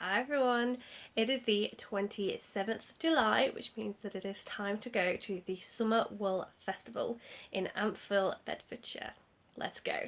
Hi everyone, it is the 27th of July, which means that it is time to go to the Summer Wool Festival in Ampthill, Bedfordshire. Let's go.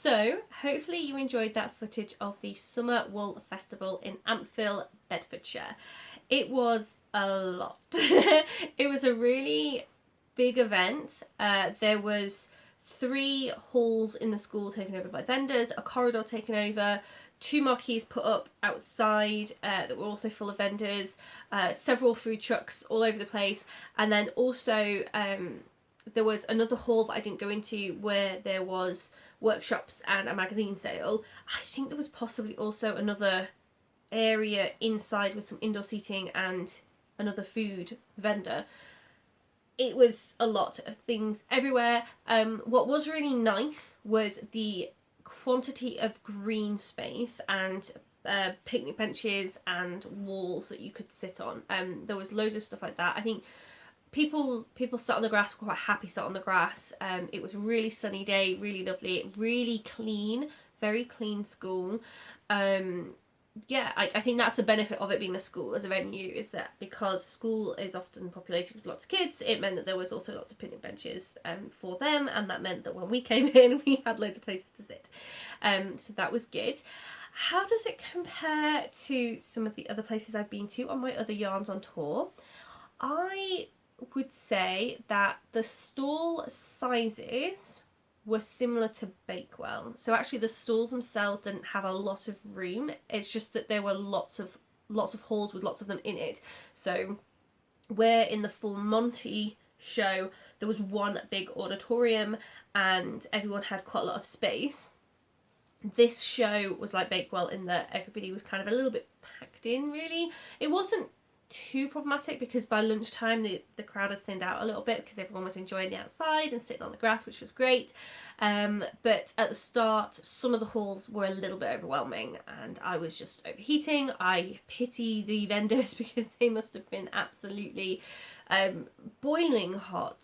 So hopefully you enjoyed that footage of the Summer Wool Festival in Ampthill, Bedfordshire. It was a lot. It was a really big event. There was 3 halls in the school taken over by vendors, a corridor taken over, 2 marquees put up outside that were also full of vendors, several food trucks all over the place, and then also there was another hall that I didn't go into where there was workshops and a magazine sale. I think there was possibly also another area inside with some indoor seating and another food vendor. It was a lot of things everywhere. What was really nice was the quantity of green space and picnic benches and walls that you could sit on. There was loads of stuff like that. I think people sat on the grass, were quite happy sat on the grass. It was a really sunny day, really lovely, really clean, very clean school. Yeah, I think that's the benefit of it being a school as a venue, is that because school is often populated with lots of kids, it meant that there was also lots of picnic benches for them, and that meant that when we came in we had loads of places to sit. So that was good. How does it compare to some of the other places I've been to on my other yarns on tour? I would say that the stall sizes were similar to Bakewell. So actually the stalls themselves didn't have a lot of room. It's just that there were lots of halls with lots of them in it. So where in the Full Monty show there was one big auditorium and everyone had quite a lot of space, this show was like Bakewell in that everybody was kind of a little bit packed in, really. It wasn't too problematic because by lunchtime the crowd had thinned out a little bit because everyone was enjoying the outside and sitting on the grass, which was great. But at the start some of the halls were a little bit overwhelming and I was just overheating. I pity the vendors because they must have been absolutely boiling hot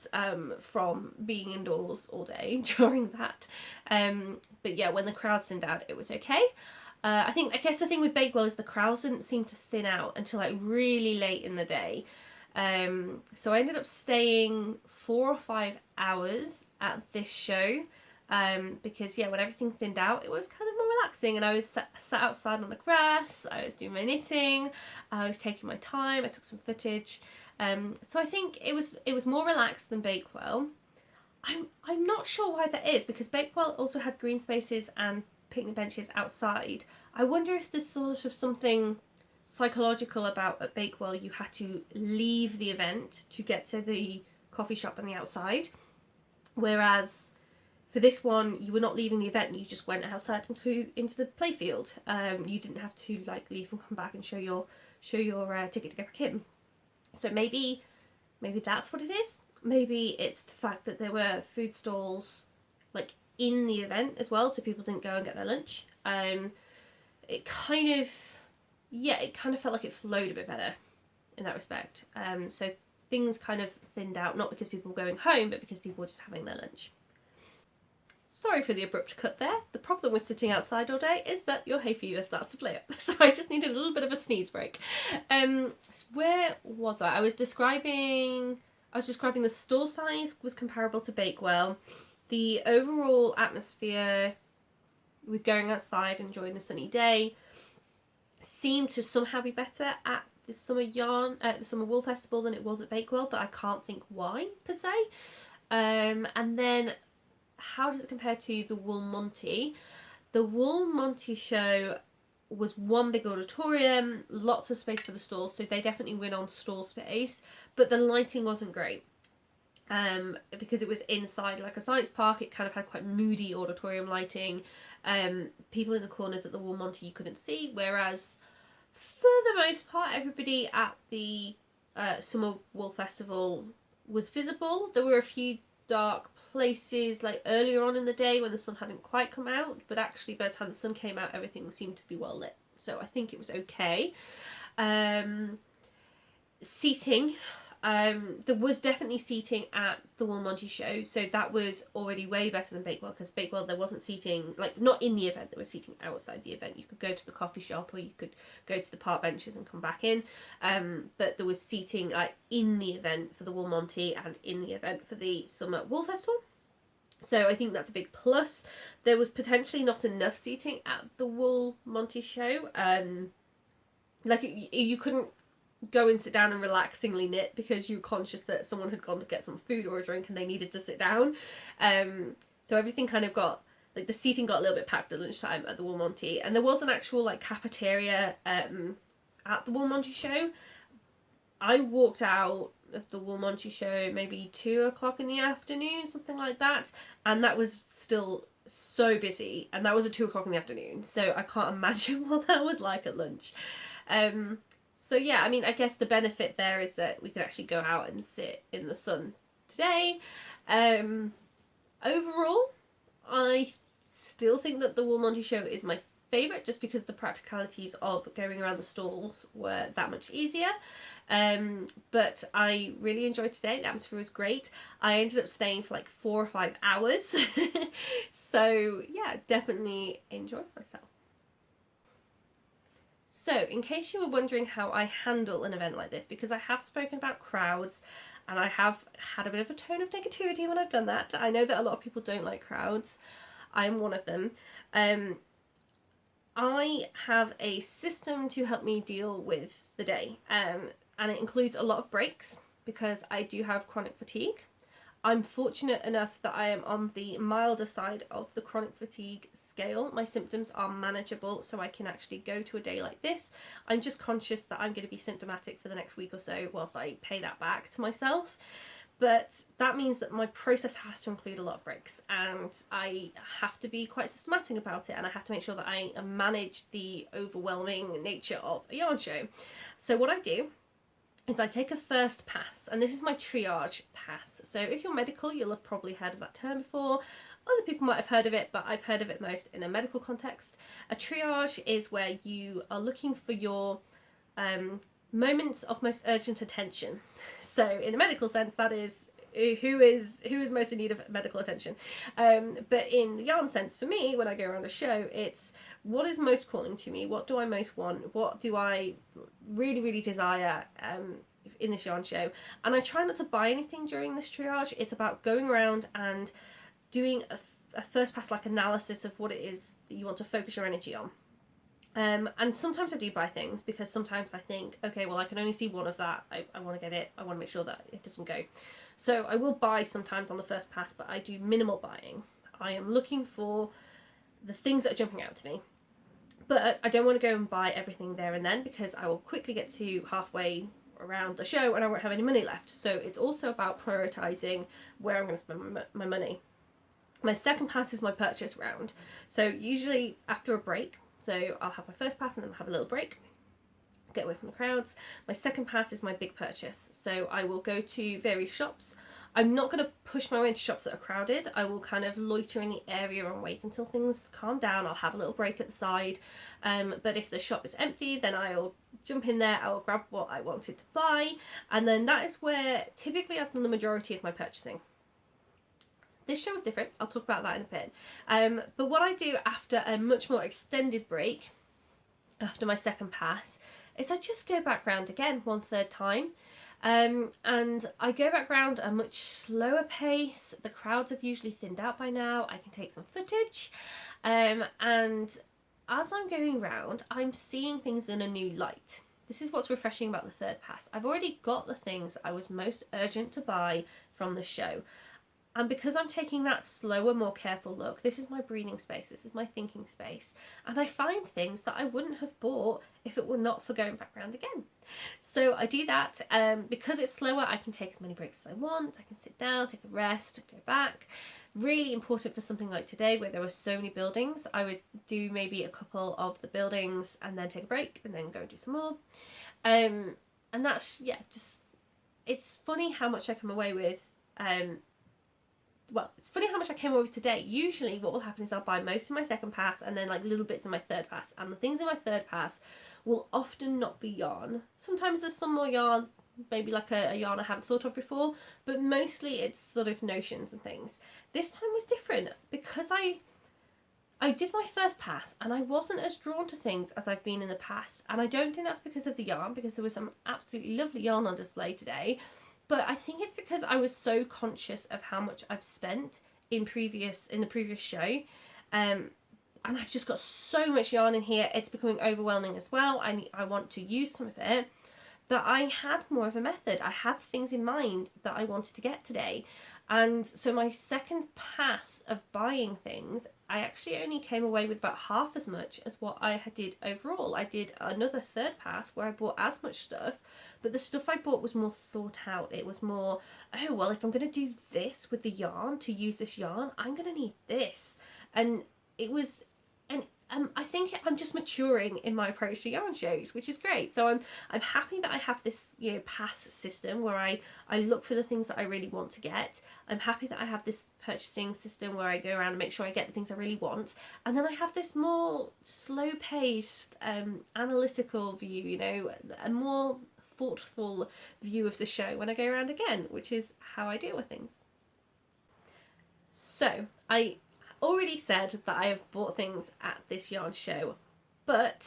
from being indoors all day during that. But yeah, when the crowd thinned out it was okay. I guess the thing with Bakewell is the crowds didn't seem to thin out until like really late in the day. So I ended up staying 4 or 5 hours at this show because yeah, when everything thinned out it was kind of more relaxing, and I was sat outside on the grass, I was doing my knitting, I was taking my time, I took some footage. So I think it was more relaxed than Bakewell. I'm not sure why that is, because Bakewell also had green spaces and picnic benches outside. I wonder if there's sort of something psychological about at Bakewell you had to leave the event to get to the coffee shop on the outside, whereas for this one you were not leaving the event, you just went outside into the playfield. You didn't have to like leave and come back and show your ticket to get back in. So maybe that's what it is. Maybe it's the fact that there were food stalls like in the event as well, so people didn't go and get their lunch. It kind of felt like it flowed a bit better in that respect. So things kind of thinned out, not because people were going home, but because people were just having their lunch. Sorry for the abrupt cut there. The problem with sitting outside all day is that your hay fever starts to play up. So I just needed a little bit of a sneeze break. Where was I? I was describing the stall size was comparable to Bakewell. The overall atmosphere with going outside, enjoying the sunny day, seemed to somehow be better at the Summer Wool Festival than it was at Bakewell, but I can't think why per se. And then how does it compare to the Wool Monty? The Wool Monty show was one big auditorium, lots of space for the stalls, so they definitely win on stall space, but the lighting wasn't great. Because it was inside like a science park, it kind of had quite moody auditorium lighting. People in the corners at the Wool Monty you couldn't see, whereas for the most part everybody at the Summer Wool Festival was visible. There were a few dark places like earlier on in the day when the sun hadn't quite come out, but actually by the time the sun came out everything seemed to be well lit, so I think it was okay. Seating, there was definitely seating at the Wool Monty show, so that was already way better than Bakewell, because Bakewell there wasn't seating, like not in the event, there was seating outside the event. You could go to the coffee shop or you could go to the park benches and come back in, but there was seating like in the event for the Wool Monty and in the event for the Summer Wool Festival. So I think that's a big plus. There was potentially not enough seating at the Wool Monty show. Like you couldn't go and sit down and relaxingly knit because you were conscious that someone had gone to get some food or a drink and they needed to sit down. So everything kind of got, like, the seating got a little bit packed at lunchtime at the Wool Monty, and there was an actual like cafeteria at the Wool Monty show. I walked out of the Wool Monty show maybe 2 o'clock in the afternoon, something like that, and that was still so busy, and that was at 2 o'clock in the afternoon, so I can't imagine what that was like at lunch. So yeah, I mean, I guess the benefit there is that we could actually go out and sit in the sun today. Overall, I still think that the Wool Monty show is my favourite, just because the practicalities of going around the stalls were that much easier. But I really enjoyed today. The atmosphere was great. I ended up staying for like 4 or 5 hours. So yeah, definitely enjoyed myself. So, in case you were wondering how I handle an event like this, because I have spoken about crowds and I have had a bit of a tone of negativity when I've done that. I know that a lot of people don't like crowds. I'm one of them. I have a system to help me deal with the day, and it includes a lot of breaks because I do have chronic fatigue. I'm fortunate enough that I am on the milder side of the chronic fatigue scale. My symptoms are manageable, so I can actually go to a day like this. I'm just conscious that I'm going to be symptomatic for the next week or so whilst I pay that back to myself. But that means that my process has to include a lot of breaks, and I have to be quite systematic about it, and I have to make sure that I manage the overwhelming nature of a yarn show. So what I do is I take a first pass, and this is my triage pass. So if you're medical, you'll have probably heard of that term before. Other people might have heard of it, but I've heard of it most in a medical context. A triage is where you are looking for your moments of most urgent attention. So in the medical sense, that is who is most in need of medical attention. But in the yarn sense, for me, when I go around a show, it's what is most calling to me, what do I most want, what do I really, really desire in this yarn show. And I try not to buy anything during this triage. It's about going around and doing a first pass like analysis of what it is that you want to focus your energy on. And sometimes I do buy things because sometimes I think, okay, well, I can only see one of that. I want to get it. I want to make sure that it doesn't go. So I will buy sometimes on the first pass, but I do minimal buying. I am looking for the things that are jumping out to me. But I don't want to go and buy everything there and then, because I will quickly get to halfway around the show and I won't have any money left. So it's also about prioritising where I'm going to spend my money. My second pass is my purchase round. So usually after a break, so I'll have my first pass and then I'll have a little break, get away from the crowds. My second pass is my big purchase. So I will go to various shops. I'm not going to push my way into shops that are crowded. I will kind of loiter in the area and wait until things calm down. I'll have a little break at the side. But if the shop is empty, then I'll jump in there, I'll grab what I wanted to buy. And then that is where typically I've done the majority of my purchasing. This show is different, I'll talk about that in a bit. But what I do after a much more extended break, after my second pass, is I just go back round again 1/3 time. And I go back round a much slower pace. The crowds have usually thinned out by now. I can take some footage. And as I'm going round, I'm seeing things in a new light. This is what's refreshing about the third pass. I've already got the things that I was most urgent to buy from the show. And because I'm taking that slower, more careful look, this is my breathing space, this is my thinking space. And I find things that I wouldn't have bought if it were not for going back round again. So I do that. Because it's slower, I can take as many breaks as I want. I can sit down, take a rest, go back. Really important for something like today where there were so many buildings. I would do maybe a couple of the buildings and then take a break and then go and do some more. And that's, yeah, just, it's funny how much I come away with. Well, it's funny how much I came away with today. Usually what will happen is I'll buy most in my second pass and then like little bits in my third pass. And the things in my third pass will often not be yarn. Sometimes there's some more yarn, maybe like a yarn I haven't thought of before, but mostly it's sort of notions and things. This time was different because I did my first pass and I wasn't as drawn to things as I've been in the past. And I don't think that's because of the yarn, because there was some absolutely lovely yarn on display today. But I think it's because I was so conscious of how much I've spent in the previous show. And I've just got so much yarn in here, it's becoming overwhelming as well. I want to use some of it, that I had more of a method. I had things in mind that I wanted to get today. And so my second pass of buying things, I actually only came away with about half as much as what I did overall. I did another third pass where I bought as much stuff, but the stuff I bought was more thought out. It was more, oh well, if I'm going to do this with the yarn, to use this yarn, I'm going to need this. And it was, and I think I'm just maturing in my approach to yarn shows, which is great. So I'm happy that I have this, you know, pass system where I look for the things that I really want to get. I'm happy that I have this purchasing system where I go around and make sure I get the things I really want. And then I have this more slow-paced, analytical view, you know, a more thoughtful view of the show when I go around again, which is how I deal with things. So, I already said that I have bought things at this yarn show, but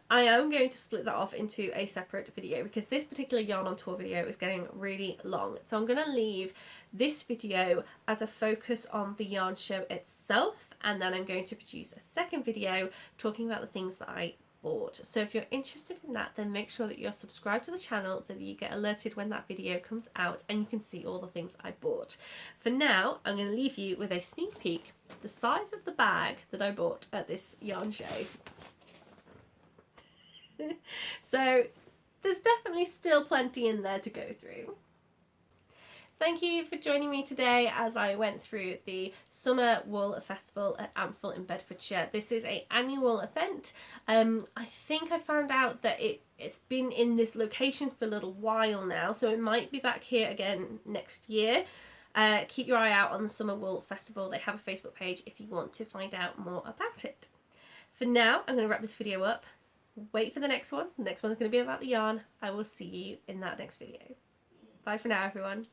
I am going to split that off into a separate video because this particular yarn on tour video is getting really long. So I'm going to leave this video as a focus on the yarn show itself, and then I'm going to produce a second video talking about the things that I bought. So if you're interested in that, then make sure that you're subscribed to the channel so that you get alerted when that video comes out and you can see all the things I bought. For now, I'm going to leave you with a sneak peek, the size of the bag that I bought at this yarn show. So there's definitely still plenty in there to go through. Thank you for joining me today as I went through the Summer Wool Festival at Ampthill in Bedfordshire. This is an annual event. I think I found out that it's been in this location for a little while now, so it might be back here again next year. Keep your eye out on the Summer Wool Festival. They have a Facebook page if you want to find out more about it. For now, I'm going to wrap this video up. Wait for the next one. The next one's going to be about the yarn. I will see you in that next video. Bye for now, everyone.